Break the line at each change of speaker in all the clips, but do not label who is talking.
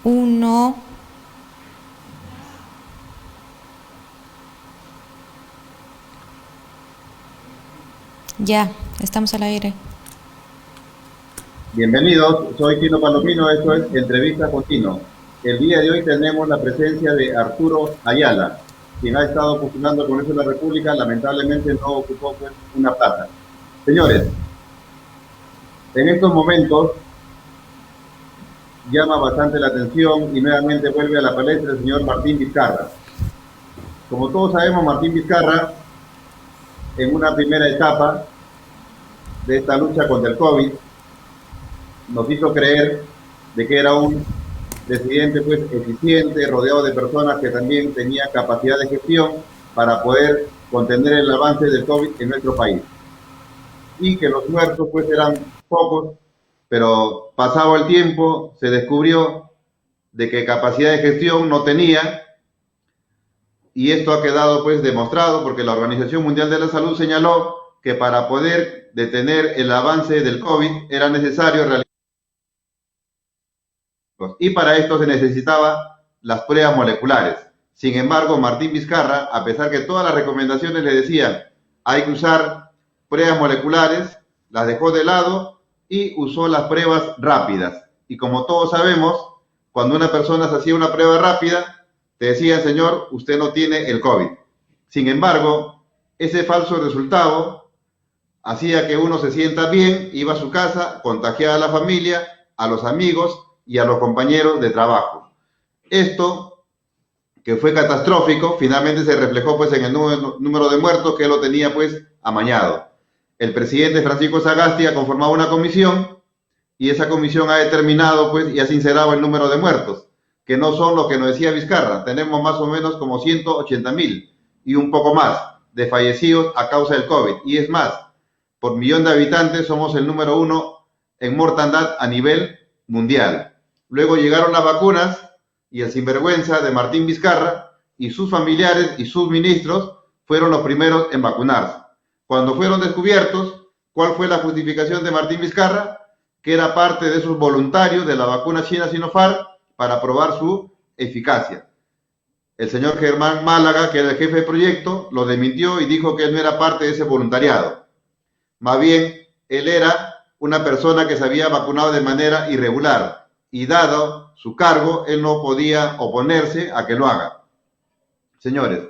Uno. Ya, estamos al aire.
Bienvenidos, soy Tino Palomino, esto es Entrevista con Tino. El día de hoy tenemos la presencia de Arturo Ayala, quien ha estado postulando al Congreso de la República, lamentablemente no ocupó pues, una plaza. Señores, en estos momentos llama bastante la atención y nuevamente vuelve a la palestra el señor Martín Vizcarra. Como todos sabemos, Martín Vizcarra, en una primera etapa de esta lucha contra el COVID, nos hizo creer de que era un presidente pues eficiente, rodeado de personas que también tenían capacidad de gestión para poder contener el avance del COVID en nuestro país. Y que los muertos pues eran pocos, pero pasado el tiempo se descubrió de que capacidad de gestión no tenía, y esto ha quedado pues demostrado porque la Organización Mundial de la Salud señaló que para poder detener el avance del COVID era necesario realizar, y para esto se necesitaba las pruebas moleculares. Sin embargo, Martín Vizcarra, a pesar que todas las recomendaciones le decían hay que usar pruebas moleculares, las dejó de lado y usó las pruebas rápidas. Y como todos sabemos, cuando una persona se hacía una prueba rápida, te decían, señor, usted no tiene el COVID. Sin embargo, ese falso resultado hacía que uno se sienta bien, iba a su casa, contagiaba a la familia, a los amigos y a los compañeros de trabajo. Esto, que fue catastrófico, finalmente se reflejó pues en el número de muertos, que lo tenía pues amañado. El presidente Francisco Sagasti ha conformado una comisión y esa comisión ha determinado pues y ha sincerado el número de muertos, que no son los que nos decía Vizcarra. Tenemos más o menos como 180,000 y un poco más de fallecidos a causa del COVID. Y es más, por millón de habitantes somos el número 1 en mortandad a nivel mundial. Luego llegaron las vacunas y el sinvergüenza de Martín Vizcarra y sus familiares y sus ministros fueron los primeros en vacunarse. Cuando fueron descubiertos, ¿cuál fue la justificación de Martín Vizcarra? Que era parte de esos voluntarios de la vacuna china Sinopharm para probar su eficacia. El señor Germán Málaga, que era el jefe de proyecto, lo desmintió y dijo que él no era parte de ese voluntariado. Más bien, él era una persona que se había vacunado de manera irregular y dado su cargo, él no podía oponerse a que lo haga. Señores,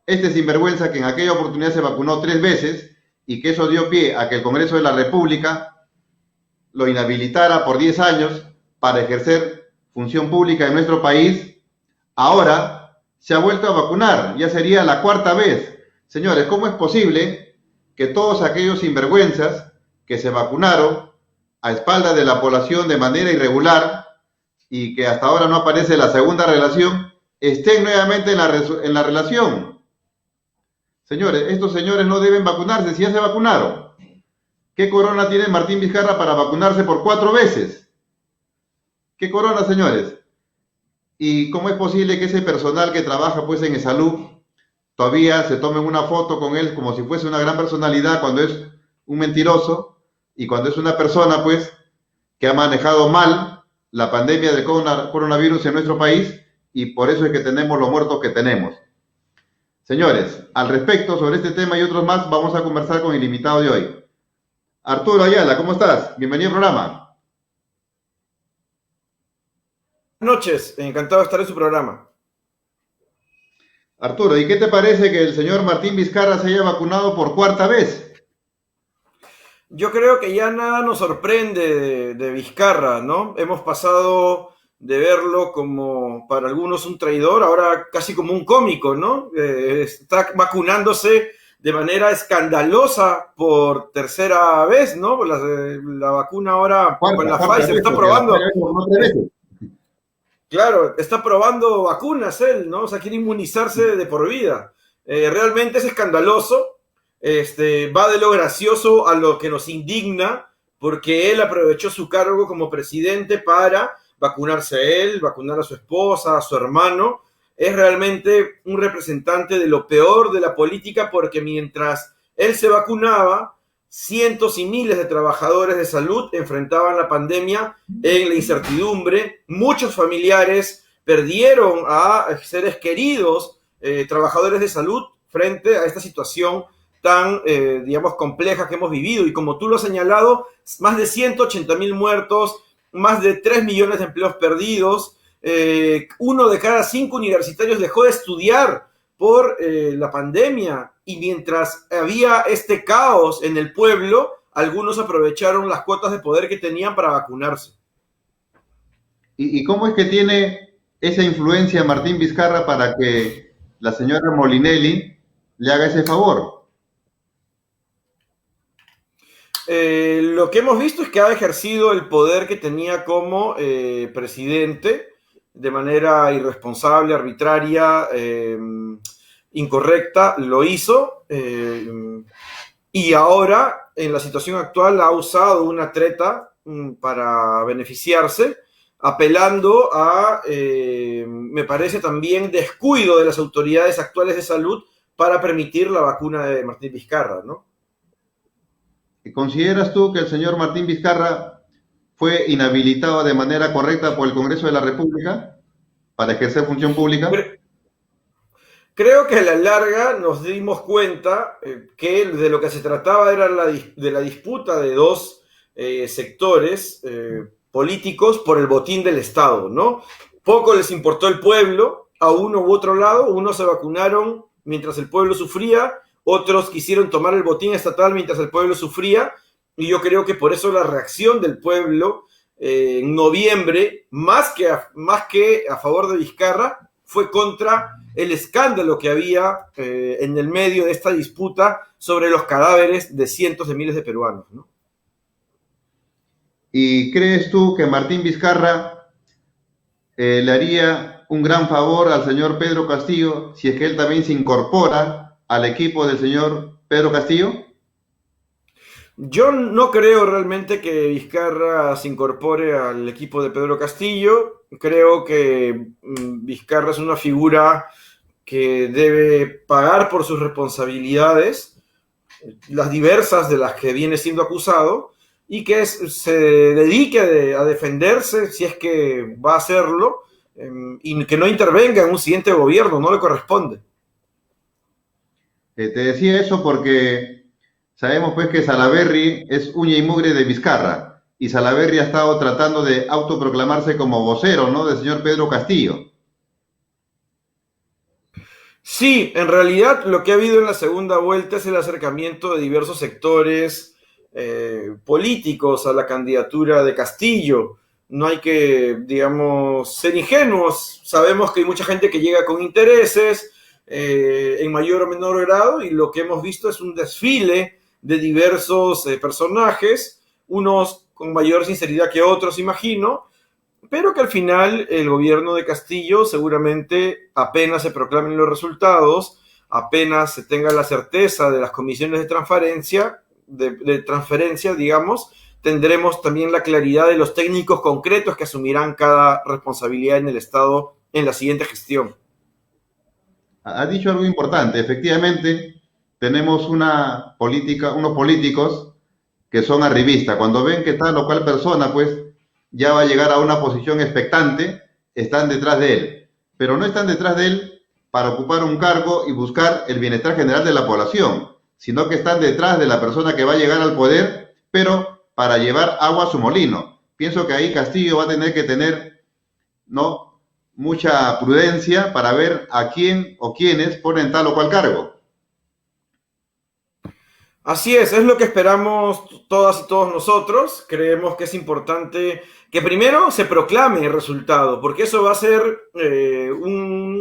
este sinvergüenza que en aquella oportunidad se vacunó 3 veces y que eso dio pie a que el Congreso de la República lo inhabilitara por 10 años para ejercer función pública en nuestro país, ahora se ha vuelto a vacunar, ya sería la 4ª vez. Señores, ¿cómo es posible que todos aquellos sinvergüenzas que se vacunaron a espaldas de la población de manera irregular y que hasta ahora no aparece la segunda relación, estén nuevamente en la relación? Señores, estos señores no deben vacunarse si ya se vacunaron. ¿Qué corona tiene Martín Vizcarra para vacunarse por 4 veces? ¿Qué corona, señores? ¿Y cómo es posible que ese personal que trabaja pues en salud todavía se tomen una foto con él como si fuese una gran personalidad cuando es un mentiroso y cuando es una persona pues que ha manejado mal la pandemia del coronavirus en nuestro país, y por eso es que tenemos los muertos que tenemos? Señores, al respecto sobre este tema y otros más vamos a conversar con el invitado de hoy. Arturo Ayala, ¿cómo estás? Bienvenido al programa.
Buenas noches, encantado de estar en su programa.
Arturo, ¿y qué te parece que el señor Martín Vizcarra se haya vacunado por 4ª vez?
Yo creo que ya nada nos sorprende de Vizcarra, ¿no? Hemos pasado de verlo como para algunos un traidor, ahora casi como un cómico, ¿no? Está vacunándose de manera escandalosa por 3ª vez, ¿no? La vacuna ahora con la Pfizer está probando. Claro, está probando vacunas él, ¿no? O sea, quiere inmunizarse de por vida. Realmente es escandaloso. Va de lo gracioso a lo que nos indigna, porque él aprovechó su cargo como presidente para vacunarse a él, vacunar a su esposa, a su hermano. Es realmente un representante de lo peor de la política, porque mientras él se vacunaba, cientos y miles de trabajadores de salud enfrentaban la pandemia en la incertidumbre. Muchos familiares perdieron a seres queridos, trabajadores de salud, frente a esta situación tan, digamos, compleja que hemos vivido. Y como tú lo has señalado, más de 180.000 muertos, más de 3 millones de empleos perdidos, 1 de cada 5 universitarios dejó de estudiar por la pandemia, y mientras había este caos en el pueblo, algunos aprovecharon las cuotas de poder que tenían para vacunarse.
¿Y cómo es que tiene esa influencia Martín Vizcarra para que la señora Molinelli le haga ese favor?
Lo que hemos visto es que ha ejercido el poder que tenía como presidente de manera irresponsable, arbitraria, incorrecta, lo hizo, y ahora, en la situación actual, ha usado una treta para beneficiarse, apelando a, me parece también, descuido de las autoridades actuales de salud para permitir la vacuna de Martín Vizcarra, ¿no?
¿Consideras tú que el señor Martín Vizcarra fue inhabilitado de manera correcta por el Congreso de la República para ejercer función pública?
Creo que a la larga nos dimos cuenta que de lo que se trataba era de la disputa de dos sectores políticos por el botín del Estado, ¿no? Poco les importó el pueblo, a uno u otro lado. Unos se vacunaron mientras el pueblo sufría, otros quisieron tomar el botín estatal mientras el pueblo sufría, y yo creo que por eso la reacción del pueblo en noviembre, más que a favor de Vizcarra, fue contra el escándalo que había en el medio de esta disputa sobre los cadáveres de cientos de miles de peruanos, ¿no?
¿Y crees tú que Martín Vizcarra le haría un gran favor al señor Pedro Castillo si es que él también se incorpora al equipo del señor Pedro Castillo?
Yo no creo realmente que Vizcarra se incorpore al equipo de Pedro Castillo. Creo que Vizcarra es una figura que debe pagar por sus responsabilidades, las diversas de las que viene siendo acusado, y que se dedique a defenderse si es que va a hacerlo, y que no intervenga en un siguiente gobierno, no le corresponde.
Te decía eso porque sabemos pues que Salaverry es uña y mugre de Vizcarra, y Salaverry ha estado tratando de autoproclamarse como vocero, ¿no?, del señor Pedro Castillo.
Sí, en realidad lo que ha habido en la segunda vuelta es el acercamiento de diversos sectores políticos a la candidatura de Castillo. No hay que, digamos, ser ingenuos. Sabemos que hay mucha gente que llega con intereses en mayor o menor grado, y lo que hemos visto es un desfile de diversos personajes, unos con mayor sinceridad que otros, imagino, pero que al final el gobierno de Castillo seguramente, apenas se proclamen los resultados, apenas se tenga la certeza de las comisiones de transferencia, digamos, tendremos también la claridad de los técnicos concretos que asumirán cada responsabilidad en el Estado en la siguiente gestión.
Ha dicho algo importante. Efectivamente, tenemos unos políticos que son arribistas. Cuando ven que tal o cual persona, pues, ya va a llegar a una posición expectante, están detrás de él. Pero no están detrás de él para ocupar un cargo y buscar el bienestar general de la población, sino que están detrás de la persona que va a llegar al poder, pero para llevar agua a su molino. Pienso que ahí Castillo va a tener que tener, ¿no?, mucha prudencia para ver a quién o quiénes ponen tal o cual cargo.
Así es lo que esperamos todas y todos nosotros. Creemos que es importante que primero se proclame el resultado, porque eso va a ser un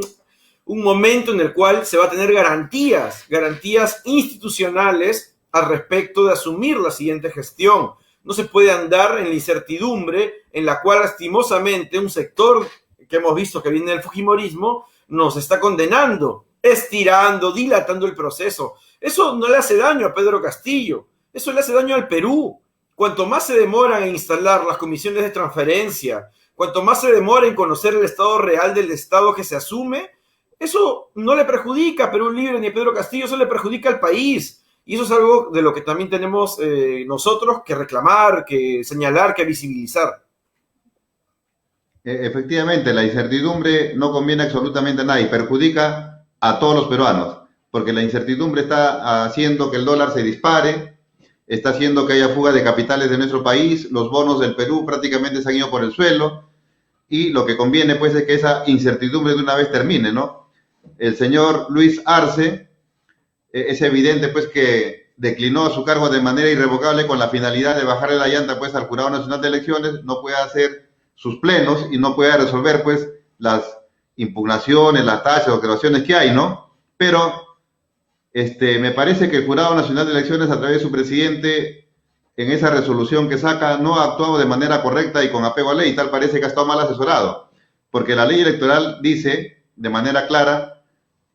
momento en el cual se va a tener garantías institucionales al respecto de asumir la siguiente gestión. No se puede andar en la incertidumbre en la cual lastimosamente un sector que hemos visto que viene del fujimorismo nos está condenando, estirando, dilatando el proceso. Eso no le hace daño a Pedro Castillo, eso le hace daño al Perú. Cuanto más se demoran en instalar las comisiones de transferencia, cuanto más se demora en conocer el estado real del Estado que se asume, eso no le perjudica a Perú Libre ni a Pedro Castillo, eso le perjudica al país. Y eso es algo de lo que también tenemos nosotros que reclamar, que señalar, que visibilizar.
Efectivamente, la incertidumbre no conviene absolutamente a nadie, perjudica a todos los peruanos, porque la incertidumbre está haciendo que el dólar se dispare, está haciendo que haya fuga de capitales de nuestro país, los bonos del Perú prácticamente se han ido por el suelo, y lo que conviene pues es que esa incertidumbre de una vez termine, ¿no? El señor Luis Arce, es evidente pues que declinó su cargo de manera irrevocable con la finalidad de bajarle la llanta pues al Jurado Nacional de Elecciones, no puede hacer sus plenos y no puede resolver pues las impugnaciones, las tachas, observaciones que hay, ¿no? Pero me parece que el Jurado Nacional de Elecciones, a través de su presidente, en esa resolución que saca, no ha actuado de manera correcta y con apego a ley, tal parece que ha estado mal asesorado, porque la ley electoral dice de manera clara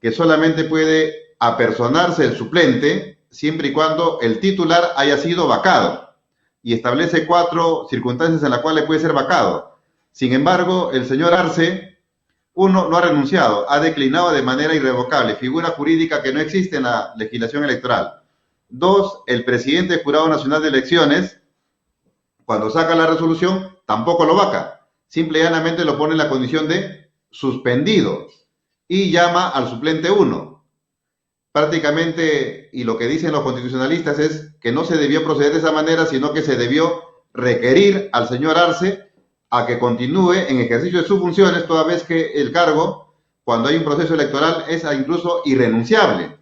que solamente puede apersonarse el suplente siempre y cuando el titular haya sido vacado, y establece 4 circunstancias en las cuales puede ser vacado. Sin embargo, el señor Arce, uno, no ha renunciado, ha declinado de manera irrevocable, figura jurídica que no existe en la legislación electoral. 2, el presidente del Jurado Nacional de Elecciones, cuando saca la resolución, tampoco lo vaca, simple y llanamente lo pone en la condición de suspendido y llama al suplente 1. Prácticamente, y lo que dicen los constitucionalistas es que no se debió proceder de esa manera, sino que se debió requerir al señor Arce a que continúe en ejercicio de sus funciones, toda vez que el cargo, cuando hay un proceso electoral, es incluso irrenunciable.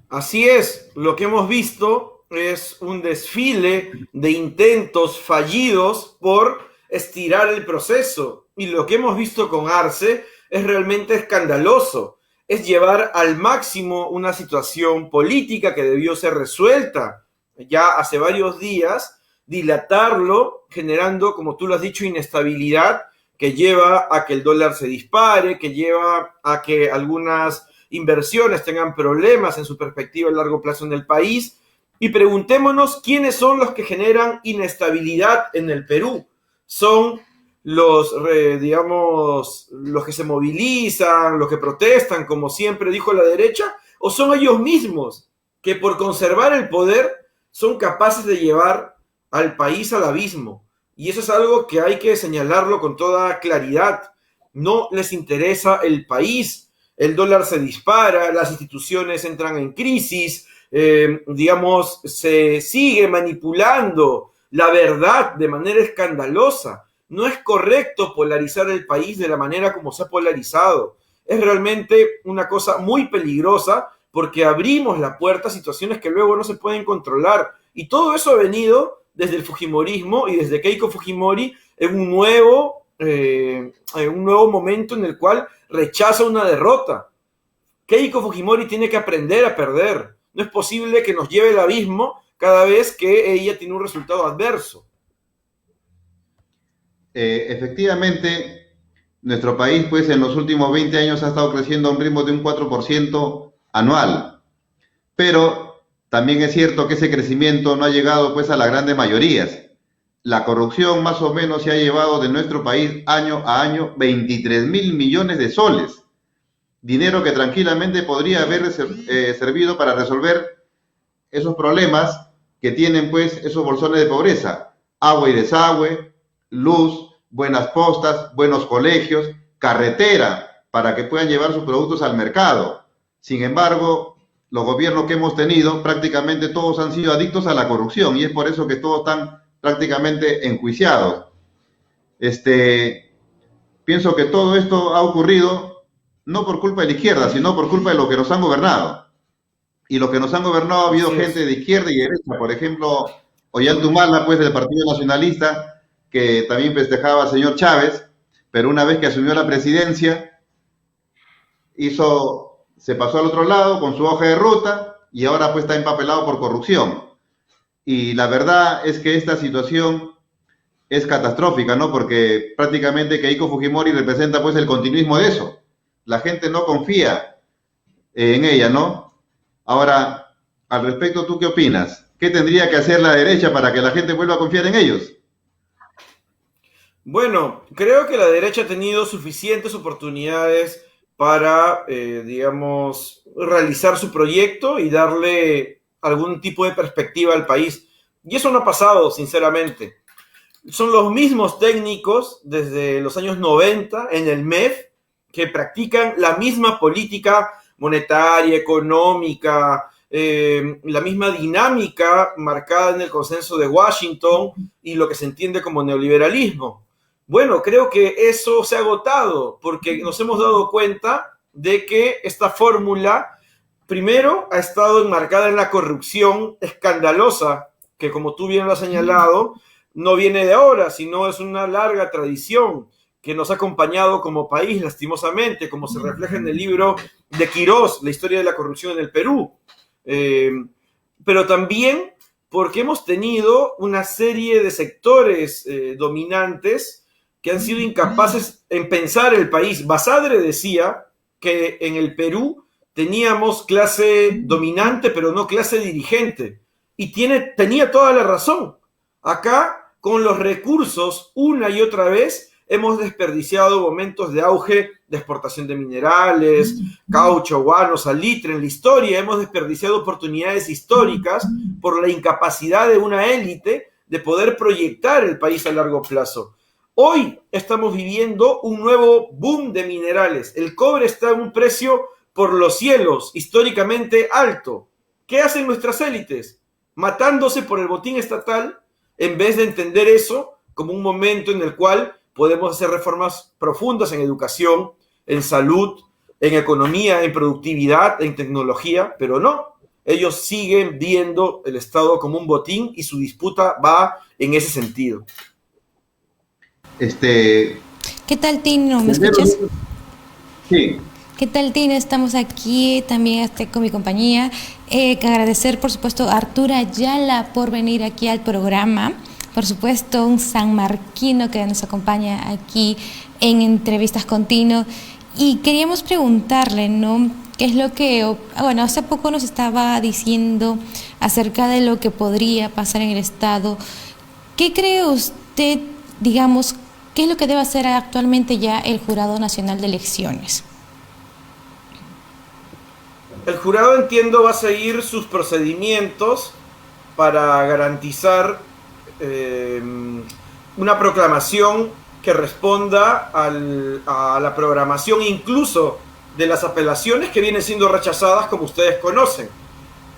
Así es, lo que hemos visto es un desfile de intentos fallidos por estirar el proceso. Y lo que hemos visto con Arce es realmente escandaloso. Es llevar al máximo una situación política que debió ser resuelta ya hace varios días, dilatarlo, generando, como tú lo has dicho, inestabilidad que lleva a que el dólar se dispare, que lleva a que algunas inversiones tengan problemas en su perspectiva a largo plazo en el país. Y preguntémonos quiénes son los que generan inestabilidad en el Perú. ¿Son los, digamos, los que se movilizan, los que protestan, como siempre dijo la derecha, o son ellos mismos que por conservar el poder son capaces de llevar al país al abismo? Y eso es algo que hay que señalarlo con toda claridad. No les interesa el país, el dólar se dispara, las instituciones entran en crisis, digamos, se sigue manipulando la verdad de manera escandalosa. No es correcto polarizar el país de la manera como se ha polarizado. Es realmente una cosa muy peligrosa porque abrimos la puerta a situaciones que luego no se pueden controlar. Y todo eso ha venido desde el fujimorismo y desde Keiko Fujimori en un nuevo momento en el cual rechaza una derrota. Keiko Fujimori tiene que aprender a perder. No es posible que nos lleve al abismo cada vez que ella tiene un resultado adverso.
Efectivamente, nuestro país, pues, en los últimos 20 años ha estado creciendo a un ritmo de un 4% anual. Pero también es cierto que ese crecimiento no ha llegado, pues, a las grandes mayorías. La corrupción más o menos se ha llevado de nuestro país año a año 23.000 millones de soles. Dinero que tranquilamente podría haber servido para resolver esos problemas que tienen, pues, esos bolsones de pobreza. Agua y desagüe, luz, buenas postas, buenos colegios, carretera, para que puedan llevar sus productos al mercado. Sin embargo, los gobiernos que hemos tenido, prácticamente todos han sido adictos a la corrupción, y es por eso que todos están prácticamente enjuiciados. Pienso que todo esto ha ocurrido no por culpa de la izquierda, sino por culpa de los que nos han gobernado. Y los que nos han gobernado ha habido gente de izquierda y derecha, por ejemplo, Ollantaytamala, pues, del Partido Nacionalista, que también festejaba al señor Chávez, pero una vez que asumió la presidencia, se pasó al otro lado con su hoja de ruta y ahora, pues, está empapelado por corrupción. Y la verdad es que esta situación es catastrófica, ¿no? Porque prácticamente Keiko Fujimori representa, pues, el continuismo de eso. La gente no confía en ella, ¿no? Ahora, al respecto, ¿tú qué opinas? ¿Qué tendría que hacer la derecha para que la gente vuelva a confiar en ellos?
Bueno, creo que la derecha ha tenido suficientes oportunidades para, digamos, realizar su proyecto y darle algún tipo de perspectiva al país. Y eso no ha pasado, sinceramente. Son los mismos técnicos desde los años 90 en el MEF que practican la misma política monetaria, económica, la misma dinámica marcada en el consenso de Washington y lo que se entiende como neoliberalismo. Bueno, creo que eso se ha agotado porque nos hemos dado cuenta de que esta fórmula, primero, ha estado enmarcada en la corrupción escandalosa, que como tú bien lo has señalado, no viene de ahora, sino es una larga tradición que nos ha acompañado como país, lastimosamente, como se refleja en el libro de Quirós, La historia de la corrupción en el Perú. Pero también porque hemos tenido una serie de sectores dominantes que han sido incapaces en pensar el país. Basadre decía que en el Perú teníamos clase dominante, pero no clase dirigente. Y tenía toda la razón. Acá, con los recursos, una y otra vez, hemos desperdiciado momentos de auge de exportación de minerales, caucho, guano, salitre en la historia. Hemos desperdiciado oportunidades históricas por la incapacidad de una élite de poder proyectar el país a largo plazo. Hoy estamos viviendo un nuevo boom de minerales. El cobre está en un precio por los cielos, históricamente alto. ¿Qué hacen nuestras élites? Matándose por el botín estatal, en vez de entender eso como un momento en el cual podemos hacer reformas profundas en educación, en salud, en economía, en productividad, en tecnología, pero no. Ellos siguen viendo el Estado como un botín y su disputa va en ese sentido.
¿Qué tal, Tino? ¿Me escuchas?
Sí.
¿Qué tal, Tino? Estamos aquí también con mi compañía. Agradecer, por supuesto, a Arturo Ayala por venir aquí al programa. Por supuesto, un sanmarquino que nos acompaña aquí en Entrevistas con Tino. Y queríamos preguntarle, ¿no? ¿Qué es lo que, bueno, hace poco nos estaba diciendo acerca de lo que podría pasar en el Estado? ¿Qué cree usted, digamos, qué es lo que debe hacer actualmente ya el Jurado Nacional de Elecciones?
El jurado, entiendo, va a seguir sus procedimientos para garantizar una proclamación que responda a la programación incluso de las apelaciones que vienen siendo rechazadas, como ustedes conocen.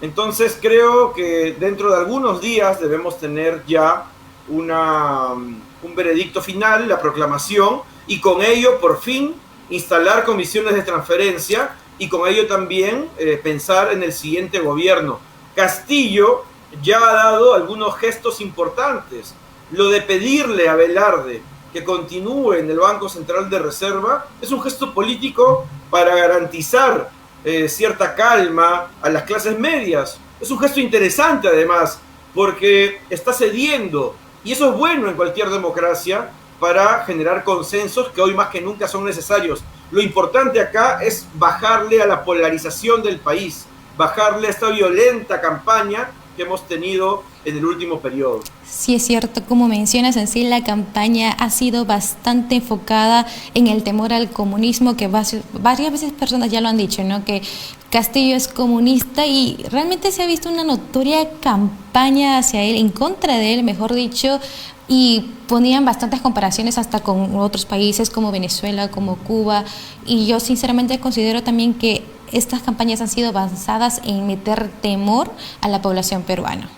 Entonces creo que dentro de algunos días debemos tener ya un veredicto final, la proclamación, y con ello por fin instalar comisiones de transferencia y con ello también pensar en el siguiente gobierno. Castillo ya ha dado algunos gestos importantes. Lo de pedirle a Velarde que continúe en el Banco Central de Reserva es un gesto político para garantizar cierta calma a las clases medias. Es un gesto interesante además, porque está cediendo, y eso es bueno en cualquier democracia, para generar consensos que hoy más que nunca son necesarios. Lo importante acá es bajarle a la polarización del país, bajarle a esta violenta campaña que hemos tenido en el último periodo.
Sí, es cierto, como mencionas, en sí la campaña ha sido bastante enfocada en el temor al comunismo, que varias veces personas ya lo han dicho, ¿no? Que Castillo es comunista, y realmente se ha visto una notoria campaña hacia él, en contra de él, mejor dicho, y ponían bastantes comparaciones hasta con otros países como Venezuela, como Cuba, y yo sinceramente considero también que estas campañas han sido basadas en meter temor a la población peruana.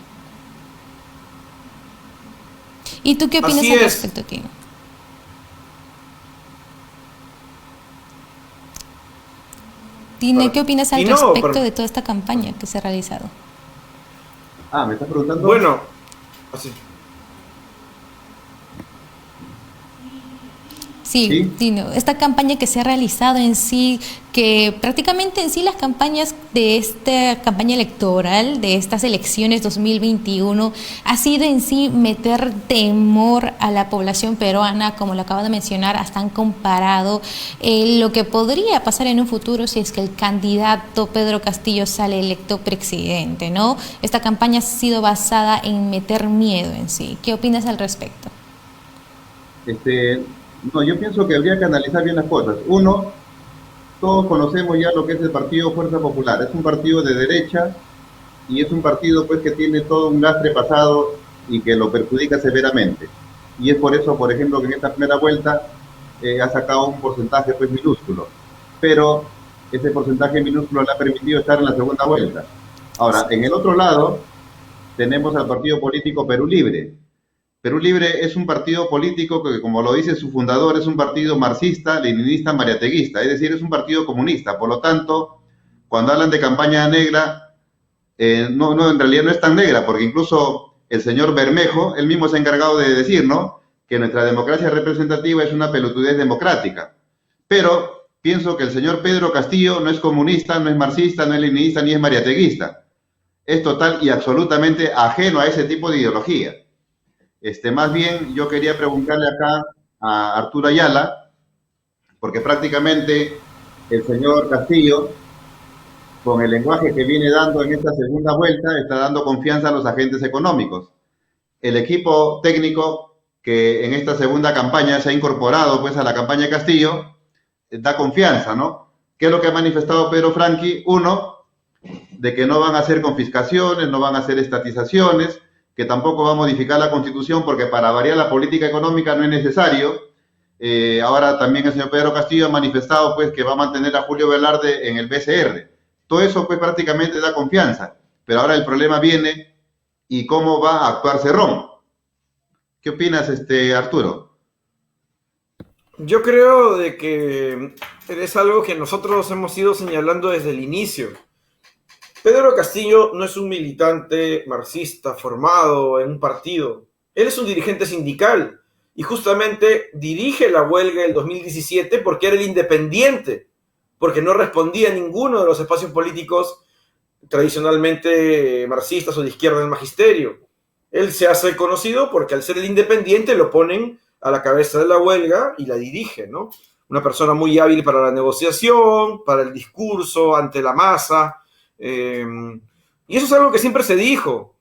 ¿Y tú qué opinas al respecto, Tino? Tino, ¿qué opinas al respecto de toda esta campaña que se ha realizado?
¿Me estás preguntando?
Bueno, así.
Sí, Tino, esta campaña que se ha realizado en sí, que prácticamente en sí las campañas de esta campaña electoral, de estas elecciones 2021, ha sido en sí meter temor a la población peruana, como lo acabo de mencionar, hasta han comparado lo que podría pasar en un futuro si es que el candidato Pedro Castillo sale electo presidente, ¿no? Esta campaña ha sido basada en meter miedo en sí. ¿Qué opinas al respecto?
No, yo pienso que habría que analizar bien las cosas. Uno, todos conocemos ya lo que es el partido Fuerza Popular. Es un partido de derecha y es un partido pues que tiene todo un lastre pasado y que lo perjudica severamente. Y es por eso, por ejemplo, que en esta primera vuelta ha sacado un porcentaje pues minúsculo. Pero ese porcentaje minúsculo le ha permitido estar en la segunda vuelta. Ahora, en el otro lado tenemos al partido político Perú Libre. Perú Libre es un partido político que, como lo dice su fundador, es un partido marxista, leninista, mariateguista, es decir, es un partido comunista. Por lo tanto, cuando hablan de campaña negra, no, en realidad no es tan negra, porque incluso el señor Bermejo, él mismo se ha encargado de decir, ¿no?, que nuestra democracia representativa es una pelotudez democrática. Pero pienso que el señor Pedro Castillo no es comunista, no es marxista, no es leninista, ni es mariateguista. Es total y absolutamente ajeno a ese tipo de ideología. Más bien, yo quería preguntarle acá a Arturo Ayala, porque prácticamente el señor Castillo, con el lenguaje que viene dando en esta segunda vuelta, está dando confianza a los agentes económicos. El equipo técnico que en esta segunda campaña se ha incorporado pues a la campaña de Castillo, da confianza, ¿no? ¿Qué es lo que ha manifestado Pedro Franqui? Uno, de que no van a hacer confiscaciones, no van a hacer estatizaciones, que tampoco va a modificar la Constitución porque para variar la política económica no es necesario. Ahora también el señor Pedro Castillo ha manifestado pues que va a mantener a Julio Velarde en el BCR. Todo eso pues prácticamente da confianza, pero ahora el problema viene y cómo va a actuar Cerrón. ¿Qué opinas, Arturo?
Yo creo de que es algo que nosotros hemos ido señalando desde el inicio. Pedro Castillo no es un militante marxista formado en un partido. Él es un dirigente sindical y justamente dirige la huelga del 2017 porque era el independiente, porque no respondía a ninguno de los espacios políticos tradicionalmente marxistas o de izquierda del magisterio. Él se hace conocido porque al ser el independiente lo ponen a la cabeza de la huelga y la dirige, ¿no? Una persona muy hábil para la negociación, para el discurso ante la masa, y eso es algo que siempre se dijo,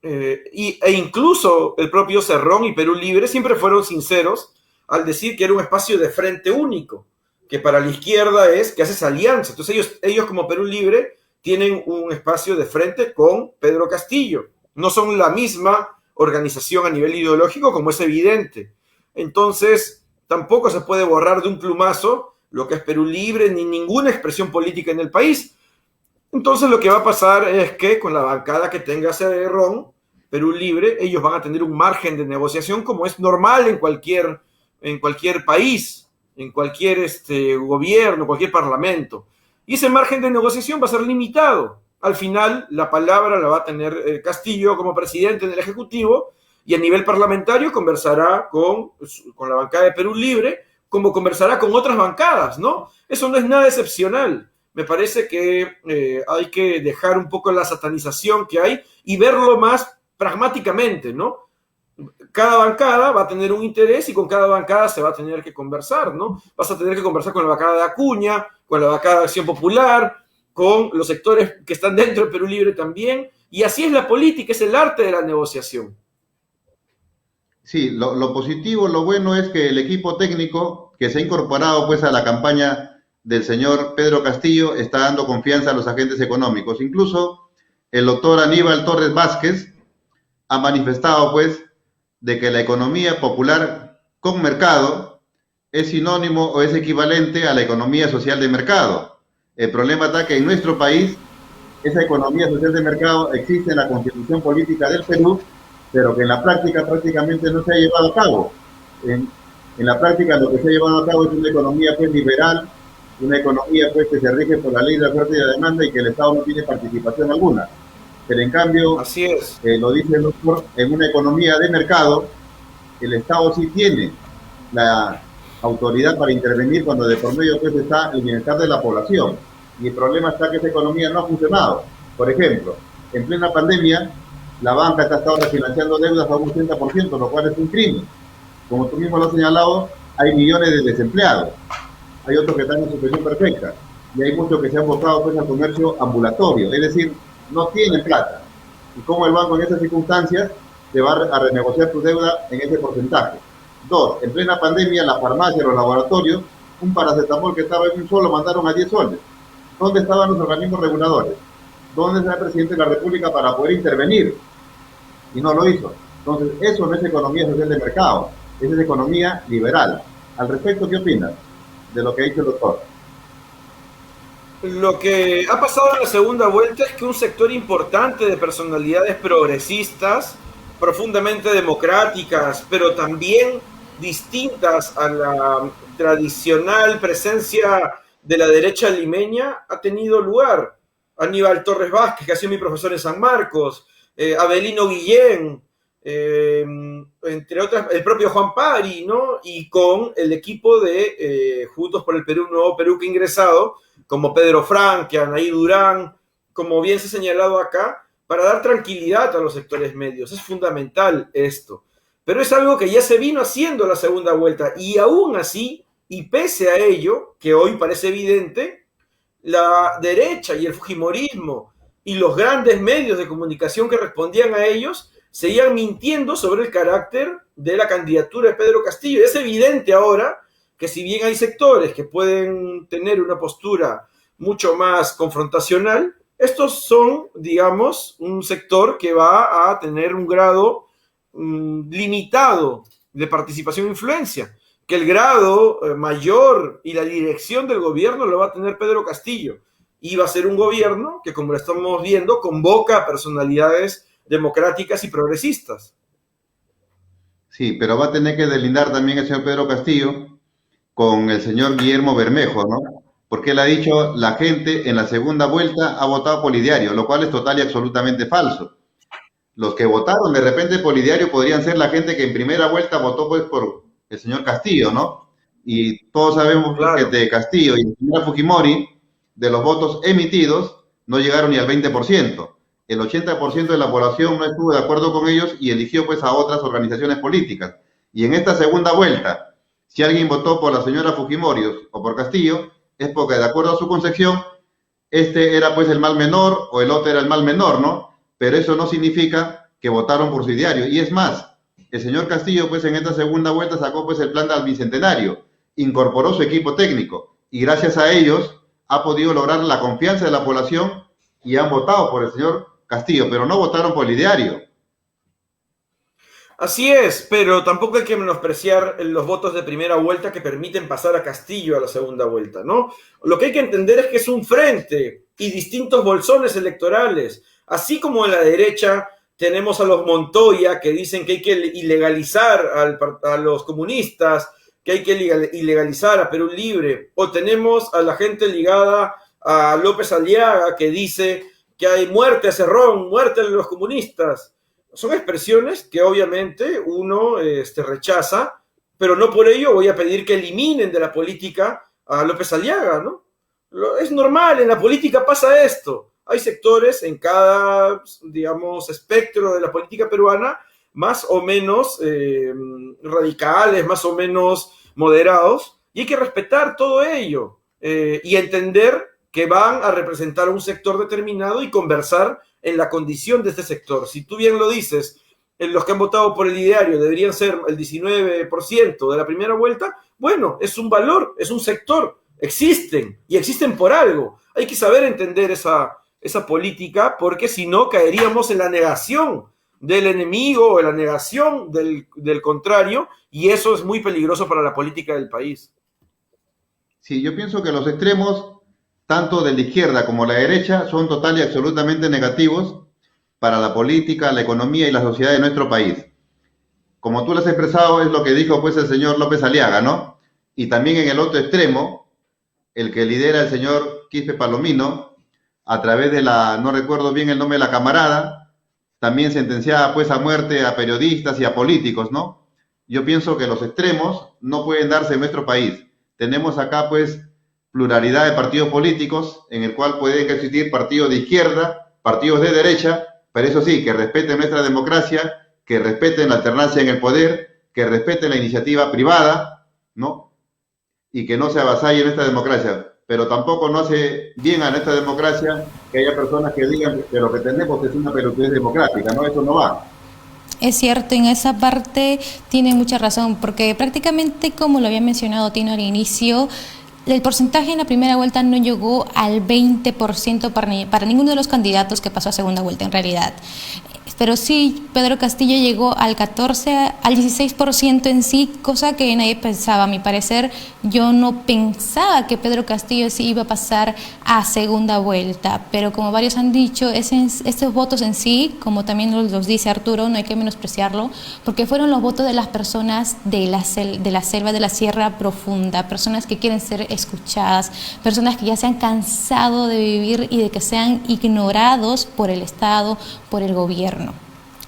e incluso el propio Cerrón y Perú Libre siempre fueron sinceros al decir que era un espacio de frente único, que para la izquierda es que haces alianza. Entonces ellos como Perú Libre tienen un espacio de frente con Pedro Castillo. No son la misma organización a nivel ideológico, como es evidente. Entonces, tampoco se puede borrar de un plumazo lo que es Perú Libre, ni ninguna expresión política en el país. Entonces, lo que va a pasar es que con la bancada que tenga Cerrón, Perú Libre, ellos van a tener un margen de negociación como es normal en cualquier país, en cualquier gobierno, cualquier parlamento. Y ese margen de negociación va a ser limitado. Al final, la palabra la va a tener Castillo como presidente del Ejecutivo y a nivel parlamentario conversará con la bancada de Perú Libre, como conversará con otras bancadas, ¿no? Eso no es nada excepcional. Me parece que hay que dejar un poco la satanización que hay y verlo más pragmáticamente, ¿no? Cada bancada va a tener un interés y con cada bancada se va a tener que conversar, ¿no? Vas a tener que conversar con la bancada de Acuña, con la bancada de Acción Popular, con los sectores que están dentro del Perú Libre también, y así es la política, es el arte de la negociación.
Sí, lo positivo, lo bueno es que el equipo técnico que se ha incorporado pues a la campaña del señor Pedro Castillo está dando confianza a los agentes económicos. Incluso el doctor Aníbal Torres Vázquez ha manifestado pues de que la economía popular con mercado es sinónimo o es equivalente a la economía social de mercado. El problema está que en nuestro país esa economía social de mercado existe en la Constitución Política del Perú, pero que en la práctica prácticamente no se ha llevado a cabo. En la práctica lo que se ha llevado a cabo es una economía pues liberal, una economía pues que se rige por la ley de oferta y de demanda y que el Estado no tiene participación alguna. Pero en cambio,
así es.
Lo dice el doctor, en una economía de mercado, el Estado sí tiene la autoridad para intervenir cuando de por medio pues está el bienestar de la población. Y el problema está que esa economía no ha funcionado. Por ejemplo, en plena pandemia, la banca está hasta ahora financiando deudas a un 80%, lo cual es un crimen. Como tú mismo lo has señalado, hay millones de desempleados. Hay otros que están en situación perfecta. Y hay muchos que se han votado pues al comercio ambulatorio. Es decir, no tienen plata. ¿Y cómo el banco en esas circunstancias te va a renegociar tu deuda en ese porcentaje? Dos, en plena pandemia, las farmacias, los laboratorios un paracetamol que estaba en un sol lo mandaron a 10 soles. ¿Dónde estaban los organismos reguladores? ¿Dónde está el presidente de la República para poder intervenir? Y no lo hizo. Entonces, eso no es economía social de mercado, esa es economía liberal. Al respecto, ¿qué opinas de lo que ha dicho el doctor?
Lo que ha pasado en la segunda vuelta es que un sector importante de personalidades progresistas, profundamente democráticas, pero también distintas a la tradicional presencia de la derecha limeña, ha tenido lugar. Aníbal Torres Vázquez, que ha sido mi profesor en San Marcos, Abelino Guillén, entre otras, el propio Juan Pari, ¿no? Y con el equipo de Juntos por el Perú, Nuevo Perú, que ha ingresado, como Pedro Franque, Anaí Durán, como bien se ha señalado acá, para dar tranquilidad a los sectores medios. Es fundamental esto. Pero es algo que ya se vino haciendo la segunda vuelta, y aún así, y pese a ello, que hoy parece evidente, la derecha y el fujimorismo y los grandes medios de comunicación que respondían a ellos seguían mintiendo sobre el carácter de la candidatura de Pedro Castillo. Es evidente ahora que si bien hay sectores que pueden tener una postura mucho más confrontacional, estos son, digamos, un sector que va a tener un grado limitado de participación e influencia, que el grado mayor y la dirección del gobierno lo va a tener Pedro Castillo, y va a ser un gobierno que, como lo estamos viendo, convoca a personalidades democráticas y progresistas.
Sí, pero va a tener que delindar también el señor Pedro Castillo con el señor Guillermo Bermejo, ¿no? Porque él ha dicho, la gente en la segunda vuelta ha votado Polidiario, lo cual es total y absolutamente falso. Los que votaron de repente Polidiario podrían ser la gente que en primera vuelta votó pues por el señor Castillo, ¿no? Y todos sabemos
Claro.
que de Castillo y el señor Fujimori, de los votos emitidos, no llegaron ni al 20%. El 80% de la población no estuvo de acuerdo con ellos y eligió pues a otras organizaciones políticas. Y en esta segunda vuelta, si alguien votó por la señora Fujimori o por Castillo, es porque de acuerdo a su concepción, este era pues el mal menor o el otro era el mal menor, ¿no? Pero eso no significa que votaron por su diario. Y es más, el señor Castillo pues en esta segunda vuelta sacó pues el plan del Bicentenario, incorporó su equipo técnico y gracias a ellos ha podido lograr la confianza de la población y han votado por el señor Castillo, pero no votaron por el diario.
Así es, pero tampoco hay que menospreciar los votos de primera vuelta que permiten pasar a Castillo a la segunda vuelta, ¿no? Lo que hay que entender es que es un frente y distintos bolsones electorales. Así como en la derecha tenemos a los Montoya que dicen que hay que ilegalizar a los comunistas, que hay que ilegalizar a Perú Libre, o tenemos a la gente ligada a López Aliaga que dice que hay muerte a Cerrón, muerte a los comunistas. Son expresiones que obviamente uno rechaza, pero no por ello voy a pedir que eliminen de la política a López Aliaga, ¿no? Es normal, en la política pasa esto. Hay sectores en cada, digamos, espectro de la política peruana más o menos radicales, más o menos moderados, y hay que respetar todo ello y entender que van a representar a un sector determinado y conversar en la condición de este sector. Si tú bien lo dices, los que han votado por el ideario deberían ser el 19% de la primera vuelta, bueno, es un valor, es un sector, existen, y existen por algo. Hay que saber entender esa política, porque si no caeríamos en la negación del enemigo o en la negación del contrario, y eso es muy peligroso para la política del país.
Sí, yo pienso que los extremos, tanto de la izquierda como la derecha, son total y absolutamente negativos para la política, la economía y la sociedad de nuestro país. Como tú lo has expresado, es lo que dijo pues el señor López Aliaga, ¿no? Y también en el otro extremo, el que lidera el señor Quispe Palomino, a través de la, no recuerdo bien el nombre de la camarada, también sentenciaba pues a muerte a periodistas y a políticos, ¿no? Yo pienso que los extremos no pueden darse en nuestro país. Tenemos acá pues pluralidad de partidos políticos, en el cual pueden existir partidos de izquierda, partidos de derecha, pero eso sí, que respeten nuestra democracia, que respeten la alternancia en el poder, que respeten la iniciativa privada, ¿no? Y que no se avasalle nuestra democracia. Pero tampoco no hace bien a nuestra democracia que haya personas que digan que lo que tenemos es una pelotudez democrática, ¿no? Eso no va.
Es cierto, en esa parte tiene mucha razón, porque prácticamente, como lo había mencionado Tino al inicio, el porcentaje en la primera vuelta no llegó al 20% para ninguno de los candidatos que pasó a segunda vuelta en realidad. Pero sí, Pedro Castillo llegó al 14, al 16% en sí, cosa que nadie pensaba. A mi parecer, yo no pensaba que Pedro Castillo sí iba a pasar a segunda vuelta, pero como varios han dicho, estos votos en sí, como también los dice Arturo, no hay que menospreciarlo, porque fueron los votos de las personas de la selva, de la sierra profunda, personas que quieren ser escuchadas, personas que ya se han cansado de vivir y de que sean ignorados por el Estado, por el gobierno.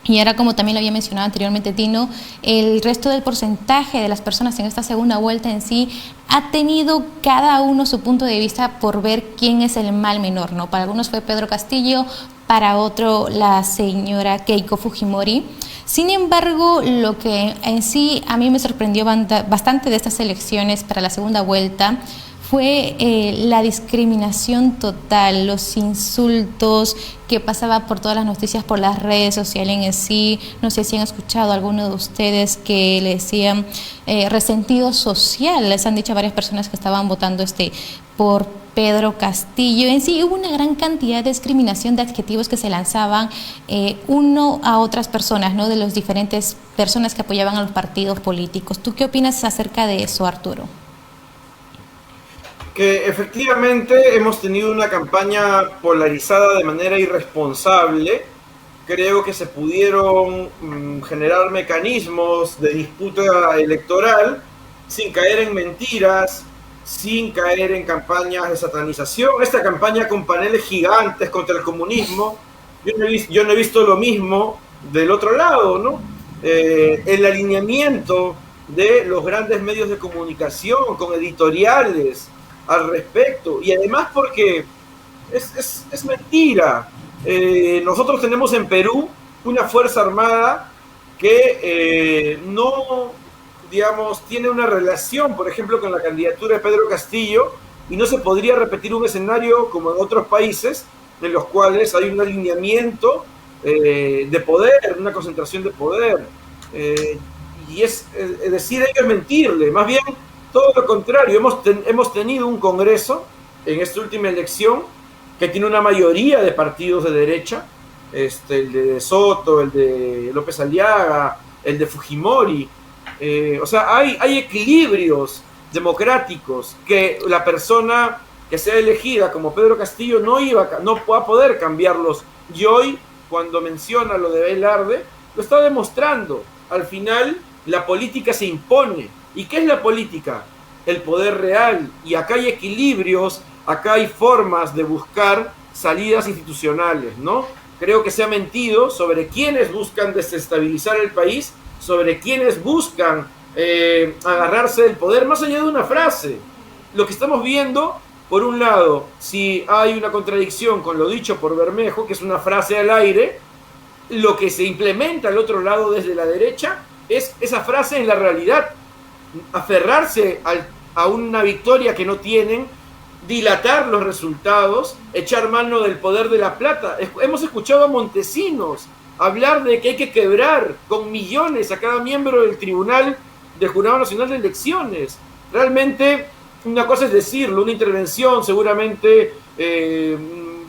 Y ahora, como también lo había mencionado anteriormente Tino, el resto del porcentaje de las personas en esta segunda vuelta en sí ha tenido cada uno su punto de vista por ver quién es el mal menor, ¿no? Para algunos fue Pedro Castillo, para otro la señora Keiko Fujimori. Sin embargo, lo que en sí a mí me sorprendió bastante de estas elecciones para la segunda vuelta fue la discriminación total, los insultos que pasaba por todas las noticias, por las redes sociales en sí. No sé si han escuchado a alguno de ustedes que le decían resentido social. Les han dicho a varias personas que estaban votando por Pedro Castillo. En sí hubo una gran cantidad de discriminación de adjetivos que se lanzaban uno a otras personas, ¿no? De las diferentes personas que apoyaban a los partidos políticos. ¿Tú qué opinas acerca de eso, Arturo?
Que efectivamente hemos tenido una campaña polarizada de manera irresponsable. Creo que se pudieron generar mecanismos de disputa electoral sin caer en mentiras, sin caer en campañas de satanización. Esta campaña con paneles gigantes contra el comunismo, yo no he visto lo mismo del otro lado, ¿no? El alineamiento de los grandes medios de comunicación con editoriales al respecto, y además porque es mentira. Nosotros tenemos en Perú una fuerza armada que no, digamos, tiene una relación, por ejemplo, con la candidatura de Pedro Castillo, y no se podría repetir un escenario como en otros países en los cuales hay un alineamiento de poder, una concentración de poder, y decir ello es mentirle. Más bien todo lo contrario, hemos tenido un Congreso en esta última elección que tiene una mayoría de partidos de derecha, el de Soto, el de López Aliaga, el de Fujimori. O sea, hay equilibrios democráticos que la persona que sea elegida como Pedro Castillo no va a poder cambiarlos. Y hoy, cuando menciona lo de Velarde, lo está demostrando. Al final, la política se impone. ¿Y qué es la política? El poder real. Y acá hay equilibrios, acá hay formas de buscar salidas institucionales, ¿no? Creo que se ha mentido sobre quienes buscan desestabilizar el país, sobre quienes buscan agarrarse del poder, más allá de una frase. Lo que estamos viendo, por un lado, si hay una contradicción con lo dicho por Bermejo, que es una frase al aire, lo que se implementa al otro lado desde la derecha es esa frase en la realidad. Aferrarse a una victoria que no tienen, dilatar los resultados, echar mano del poder de la plata. Hemos escuchado a Montesinos hablar de que hay que quebrar con millones a cada miembro del Tribunal del Jurado Nacional de Elecciones. Realmente, una cosa es decirlo, una intervención seguramente,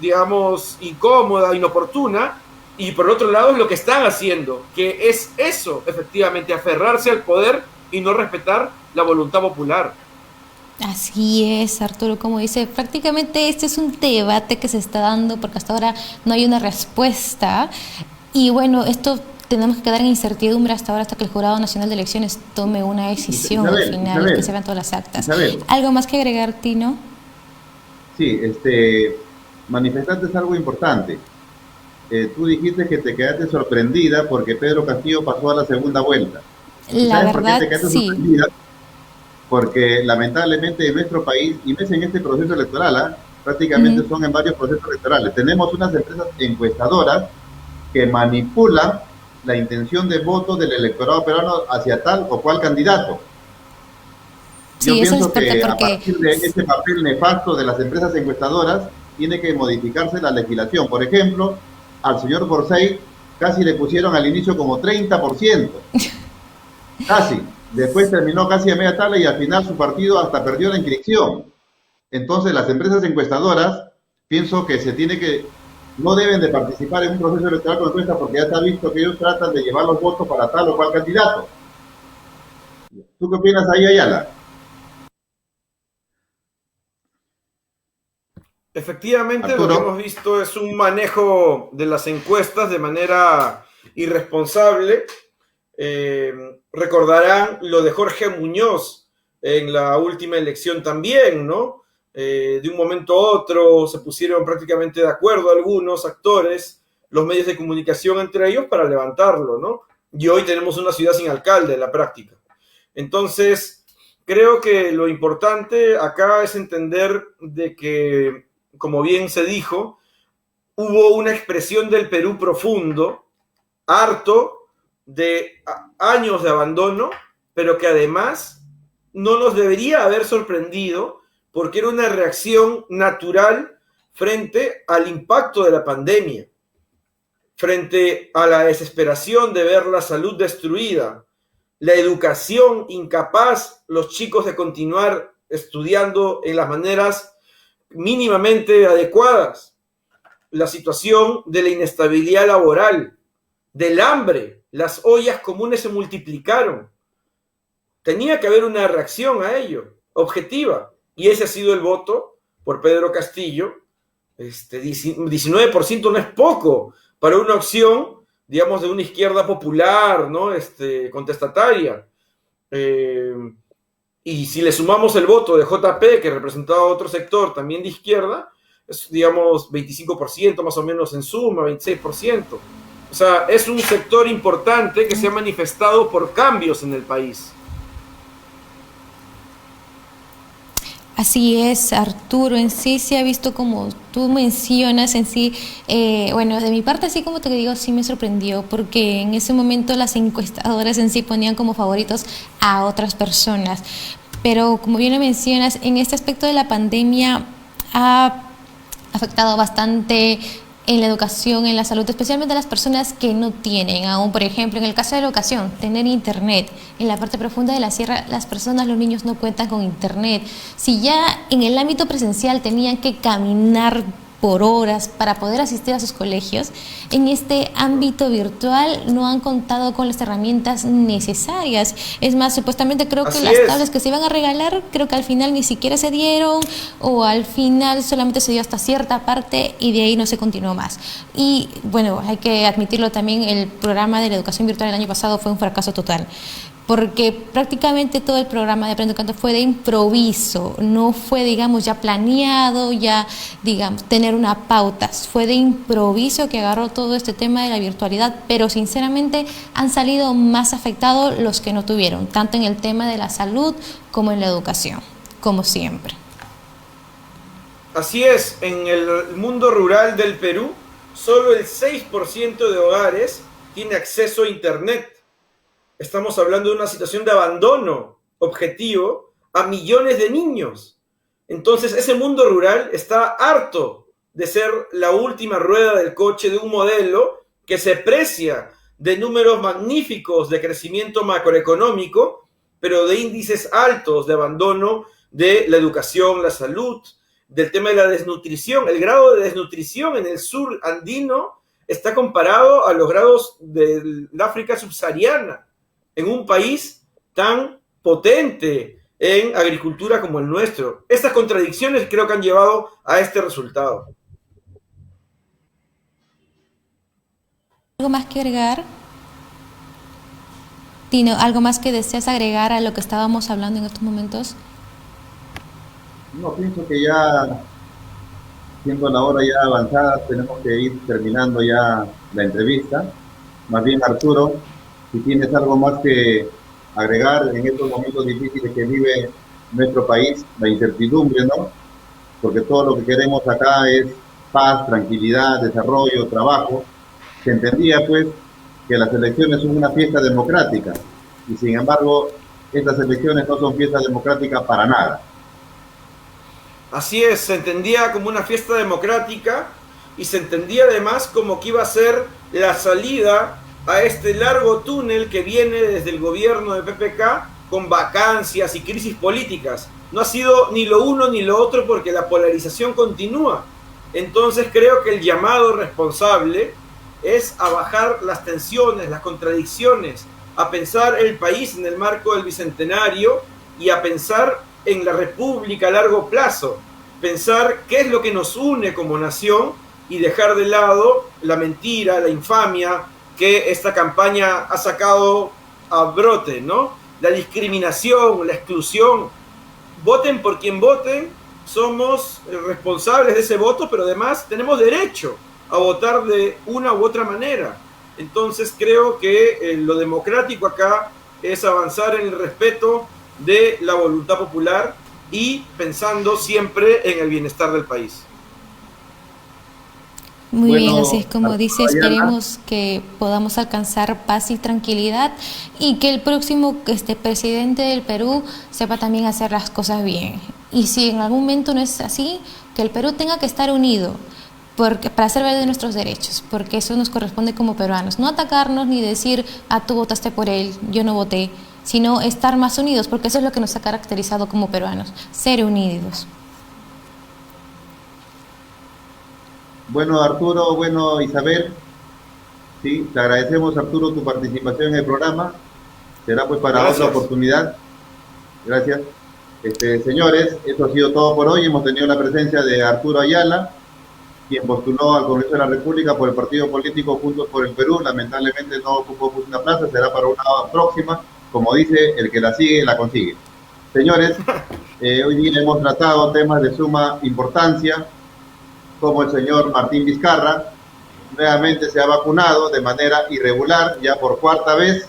digamos, incómoda, inoportuna, y por otro lado es lo que están haciendo, que es eso, efectivamente, aferrarse al poder y no respetar la voluntad popular.
Así es, Arturo, como dice, prácticamente este es un debate que se está dando porque hasta ahora no hay una respuesta, y bueno, esto tenemos que quedar en incertidumbre hasta ahora, hasta que el Jurado Nacional de Elecciones tome una decisión final, que se vean todas las actas. ¿Algo más que agregar, Tino?
Sí, manifestaste algo importante. Tú dijiste que te quedaste sorprendida porque Pedro Castillo pasó a la segunda vuelta.
La verdad, sí.
Porque lamentablemente en nuestro país, y no es en este proceso electoral, prácticamente son en varios procesos electorales, tenemos unas empresas encuestadoras que manipulan la intención de voto del electorado peruano hacia tal o cual candidato. Sí, yo pienso que a partir de este papel nefasto de las empresas encuestadoras tiene que modificarse la legislación. Por ejemplo, al señor Forsyth casi le pusieron al inicio como 30%, casi. Después terminó casi a media tabla y al final su partido hasta perdió la inscripción. Entonces las empresas encuestadoras, pienso que no deben de participar en un proceso electoral con encuestas porque ya se ha visto que ellos tratan de llevar los votos para tal o cual candidato. ¿Tú qué opinas ahí, Ayala?
Efectivamente,
Arturo.
lo que hemos visto es un manejo de las encuestas de manera irresponsable. Recordarán lo de Jorge Muñoz en la última elección también, ¿no? De un momento a otro se pusieron prácticamente de acuerdo algunos actores, los medios de comunicación entre ellos, para levantarlo, ¿no? Y hoy tenemos una ciudad sin alcalde en la práctica. Entonces, creo que lo importante acá es entender de que, como bien se dijo, hubo una expresión del Perú profundo, harto de años de abandono, pero que además no nos debería haber sorprendido porque era una reacción natural frente al impacto de la pandemia, frente a la desesperación de ver la salud destruida, la educación incapaz, los chicos de continuar estudiando en las maneras mínimamente adecuadas, la situación de la inestabilidad laboral, del hambre, las ollas comunes se multiplicaron. Tenía que haber una reacción a ello, objetiva, y ese ha sido el voto por Pedro Castillo. 19% no es poco para una opción, digamos, de una izquierda popular, ¿no? Contestataria. Y si le sumamos el voto de JP, que representaba otro sector también de izquierda, es, digamos, 25% más o menos en suma, 26%. O sea, es un sector importante que se ha manifestado por cambios en el país.
Así es, Arturo, en sí se ha visto como tú mencionas, en sí, bueno, de mi parte, así como te digo, sí me sorprendió, porque en ese momento las encuestadoras en sí ponían como favoritos a otras personas, pero como bien lo mencionas, en este aspecto de la pandemia ha afectado bastante en la educación, en la salud, especialmente a las personas que no tienen aún, por ejemplo, en el caso de la educación, tener internet. En la parte profunda de la sierra, las personas, los niños no cuentan con internet. Si ya en el ámbito presencial tenían que caminar por horas para poder asistir a sus colegios, en este ámbito virtual no han contado con las herramientas necesarias. Es más, supuestamente creo que las tablas que se iban a regalar, creo que al final ni siquiera se dieron, o al final solamente se dio hasta cierta parte y de ahí no se continuó más. Y bueno, hay que admitirlo también, el programa de la educación virtual el año pasado fue un fracaso total, porque prácticamente todo el programa de Aprendo Canto fue de improviso, no fue, digamos, ya planeado, ya, digamos, tener una pauta, fue de improviso que agarró todo este tema de la virtualidad, pero sinceramente han salido más afectados los que no tuvieron, tanto en el tema de la salud como en la educación, como siempre.
Así es, en el mundo rural del Perú, solo el 6% de hogares tiene acceso a internet. Estamos hablando de una situación de abandono objetivo a millones de niños. Entonces, ese mundo rural está harto de ser la última rueda del coche de un modelo que se precia de números magníficos de crecimiento macroeconómico, pero de índices altos de abandono de la educación, la salud, del tema de la desnutrición. El grado de desnutrición en el sur andino está comparado a los grados del África subsahariana, en un país tan potente en agricultura como el nuestro. Estas contradicciones creo que han llevado a este resultado.
¿Algo más que agregar? Tino, ¿algo más que deseas agregar a lo que estábamos hablando en estos momentos?
No, pienso que ya, siendo la hora ya avanzada, tenemos que ir terminando ya la entrevista. Más bien, Arturo, si tienes algo más que agregar en estos momentos difíciles que vive nuestro país, la incertidumbre, ¿no? Porque todo lo que queremos acá es paz, tranquilidad, desarrollo, trabajo. Se entendía, pues, que las elecciones son una fiesta democrática y, sin embargo, estas elecciones no son fiestas democráticas para nada.
Así es, se entendía como una fiesta democrática y se entendía además como que iba a ser la salida a este largo túnel que viene desde el gobierno de PPK con vacancias y crisis políticas. No ha sido ni lo uno ni lo otro porque la polarización continúa. Entonces creo que el llamado responsable es a bajar las tensiones, las contradicciones, a pensar el país en el marco del Bicentenario y a pensar en la República a largo plazo. Pensar qué es lo que nos une como nación y dejar de lado la mentira, la infamia que esta campaña ha sacado a brote, ¿no? La discriminación, la exclusión. Voten por quien voten, somos responsables de ese voto, pero además tenemos derecho a votar de una u otra manera. Entonces creo que lo democrático acá es avanzar en el respeto de la voluntad popular y pensando siempre en el bienestar del país.
Muy bien, así es como dice, esperemos que podamos alcanzar paz y tranquilidad y que el próximo presidente del Perú sepa también hacer las cosas bien. Y si en algún momento no es así, que el Perú tenga que estar unido para hacer valer nuestros derechos, porque eso nos corresponde como peruanos. No atacarnos ni decir, tú votaste por él, yo no voté, sino estar más unidos, porque eso es lo que nos ha caracterizado como peruanos, ser unidos.
Bueno, Arturo, bueno, Isabel, sí, te agradecemos, Arturo, tu participación en el programa. Será pues para otra oportunidad. Gracias. Señores, eso ha sido todo por hoy. Hemos tenido la presencia de Arturo Ayala, quien postuló al Congreso de la República por el partido político Juntos por el Perú. Lamentablemente no ocupó una plaza, será para una próxima. Como dice, el que la sigue, la consigue. Señores, hoy día hemos tratado temas de suma importancia, como el señor Martín Vizcarra nuevamente se ha vacunado de manera irregular, ya por cuarta vez.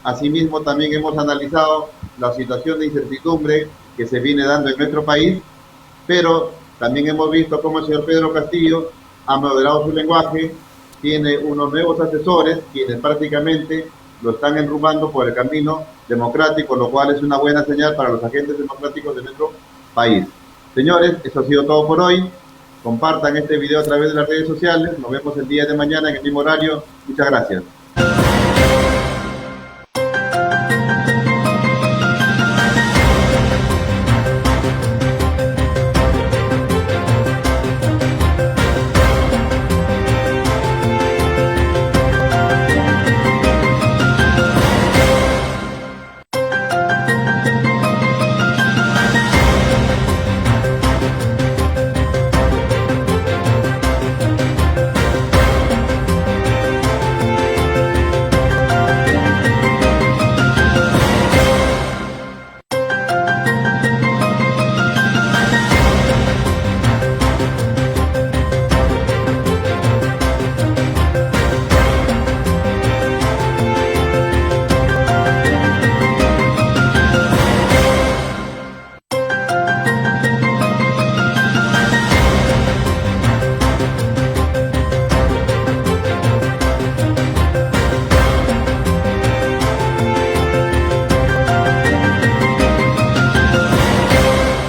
Asimismo, también hemos analizado la situación de incertidumbre que se viene dando en nuestro país, pero también hemos visto cómo el señor Pedro Castillo ha moderado su lenguaje, tiene unos nuevos asesores, quienes prácticamente lo están enrumbando por el camino democrático, lo cual es una buena señal para los agentes democráticos de nuestro país. Señores, eso ha sido todo por hoy. Compartan este video a través de las redes sociales. Nos vemos el día de mañana en el mismo horario. Muchas gracias.